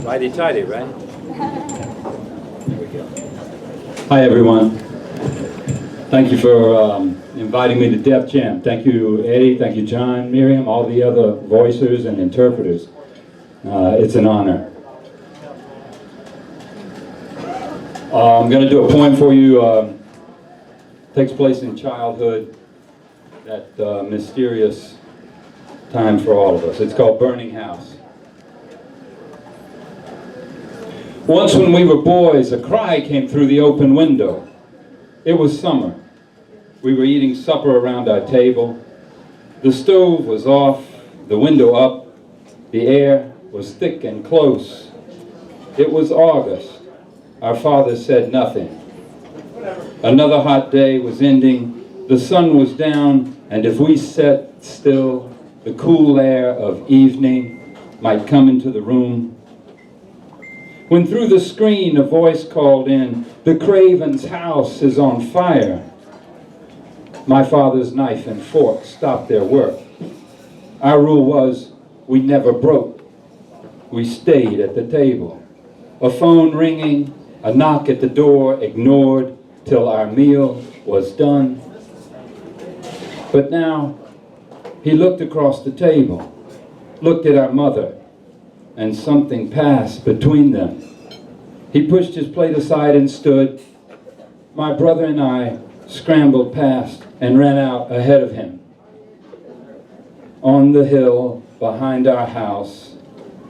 Righty-tighty, right? There we go. Hi, everyone. Thank you for inviting me to Def Jam. Thank you, Eddie. Thank you, John, Miriam, all the other voicers and interpreters. It's an honor. I'm going to do a poem for you. Takes place in childhood, that mysterious time for all of us. It's called Burning House. Once when we were boys, a cry came through the open window. It was summer. We were eating supper around our table. The stove was off, the window up. The air was thick and close. It was August. Our father said nothing. Another hot day was ending. The sun was down, and if we sat still, the cool air of evening might come into the room. When through the screen a voice called in, "The Craven's house is on fire." My father's knife and fork stopped their work. Our rule was we never broke. We stayed at the table. A phone ringing, a knock at the door ignored till our meal was done. But now he looked across the table, looked at our mother, and something passed between them. He pushed his plate aside and stood. My brother and I scrambled past and ran out ahead of him. On the hill behind our house,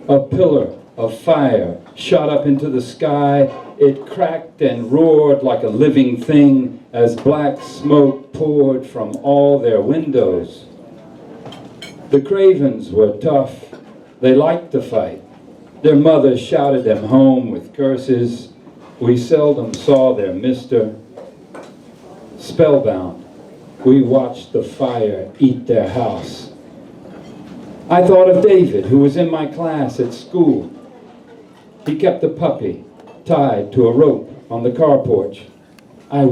a pillar of fire shot up into the sky. It cracked and roared like a living thing as black smoke poured from all their windows. The Cravens were tough. They liked to fight. Their mothers shouted them home with curses. We seldom saw their mister. Spellbound, we watched the fire eat their house. I thought of David, who was in my class at school. He kept a puppy tied to a rope on the car porch. I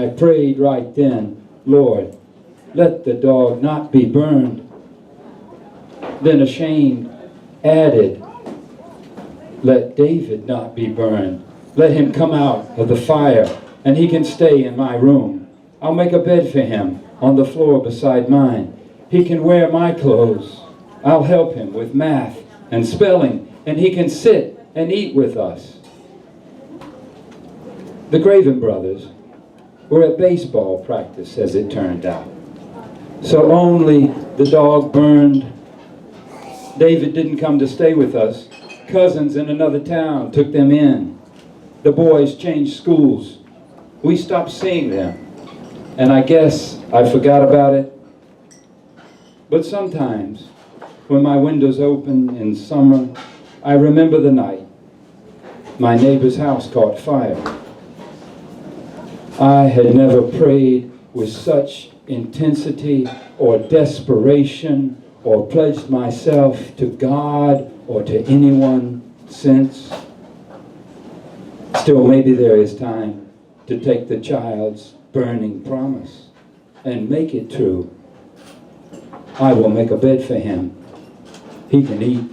prayed right then, "Lord, let the dog not be burned." Then ashamed, added, "Let David not be burned. Let him come out of the fire, and he can stay in my room. I'll make a bed for him on the floor beside mine. He can wear my clothes. I'll help him with math and spelling, and he can sit and eat with us." The Craven brothers were at baseball practice, as it turned out. So only the dog burned. David didn't come to stay with us. Cousins in another town took them in. The boys changed schools. We stopped seeing them, and I guess I forgot about it. But sometimes, when my windows open in summer, I remember the night my neighbor's house caught fire. I had never prayed with such intensity or desperation or pledged myself to God or to anyone since. Still, maybe there is time to take the child's burning promise and make it true. I will make a bed for him. He can eat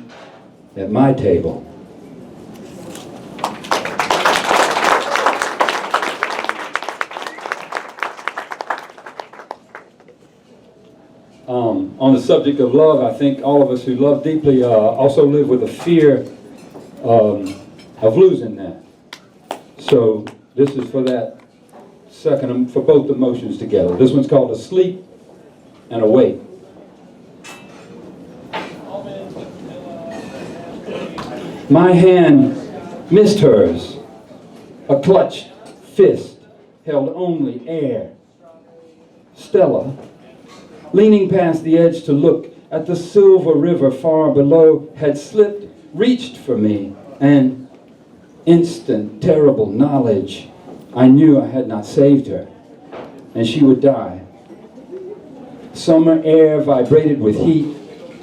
at my table. On the subject of love, I think all of us who love deeply also live with a fear of losing that. So this is for that second, for both emotions together. This one's called Asleep and Awake. My hand missed hers. A clutched fist held only air. Stella, leaning past the edge to look at the silver river far below, had slipped, reached for me, and instant, terrible knowledge. I knew I had not saved her, and she would die. Summer air vibrated with heat.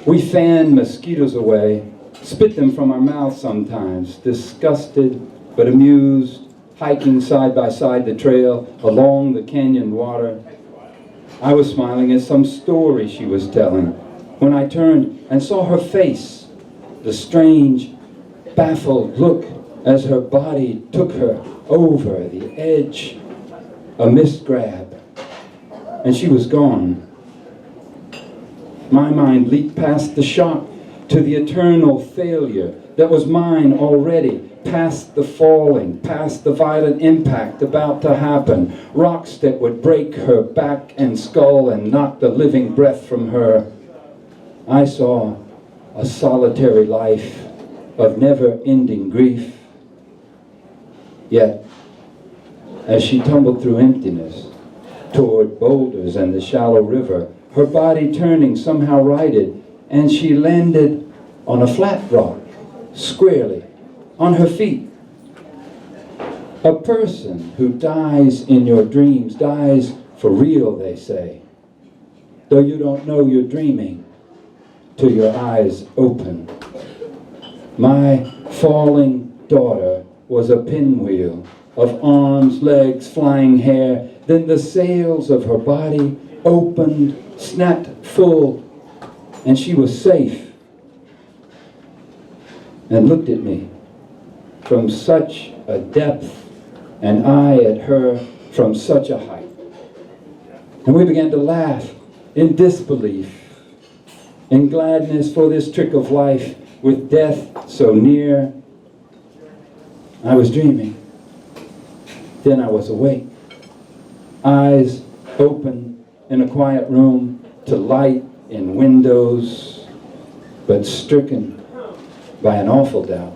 We fanned mosquitoes away, spit them from our mouths sometimes, disgusted but amused, hiking side by side the trail along the canyon water. I was smiling at some story she was telling when I turned and saw her face, the strange, baffled look as her body took her over the edge, a mist grab, and she was gone. My mind leaped past the shock to the eternal failure that was mine already, past the falling, past the violent impact about to happen, rocks that would break her back and skull and knock the living breath from her. I saw a solitary life of never-ending grief. Yet, as she tumbled through emptiness toward boulders and the shallow river, her body turning somehow righted, and she landed on a flat rock, squarely, on her feet. A person who dies in your dreams dies for real, they say, though you don't know you're dreaming till your eyes open. My falling daughter was a pinwheel of arms, legs, flying hair. Then the sails of her body opened, snapped full, and she was safe, and looked at me from such a depth, and I at her from such a height. And we began to laugh in disbelief, in gladness for this trick of life with death so near. I was dreaming. Then I was awake, eyes open in a quiet room to light in windows, but stricken by an awful doubt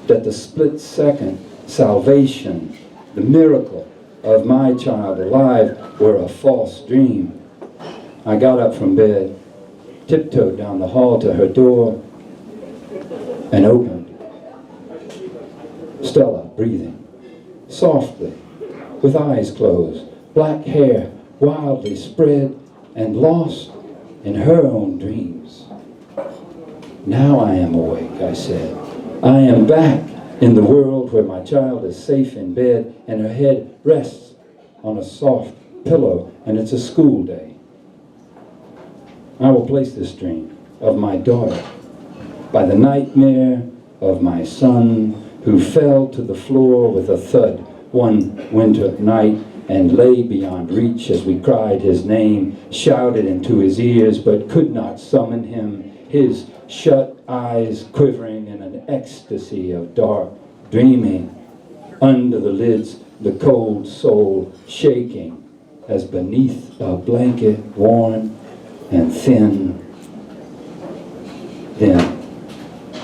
that the split-second salvation, the miracle of my child alive, were a false dream. I got up from bed, tiptoed down the hall to her door, and opened. Stella breathing, softly, with eyes closed, black hair wildly spread and lost in her own dreams. Now I am awake, I said. I am back in the world where my child is safe in bed and her head rests on a soft pillow, and it's a school day. I will place this dream of my daughter by the nightmare of my son who fell to the floor with a thud one winter night and lay beyond reach as we cried his name, shouted into his ears, but could not summon him, his shut eyes quivering in an ecstasy of dark dreaming. Under the lids, the cold soul shaking as beneath a blanket worn and thin. Then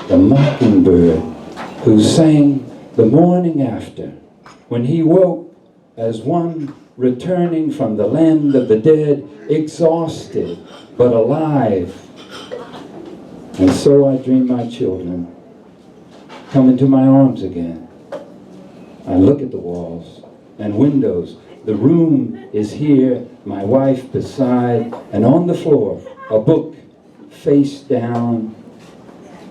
the mockingbird who sang the morning after, when he woke as one returning from the land of the dead, exhausted but alive. And so I dream my children come into my arms again. I look at the walls and windows. The room is here, my wife beside, and on the floor, a book face down,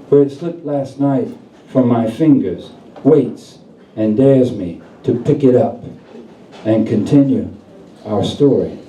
where it slipped last night from my fingers, waits and dares me to pick it up and continue our story.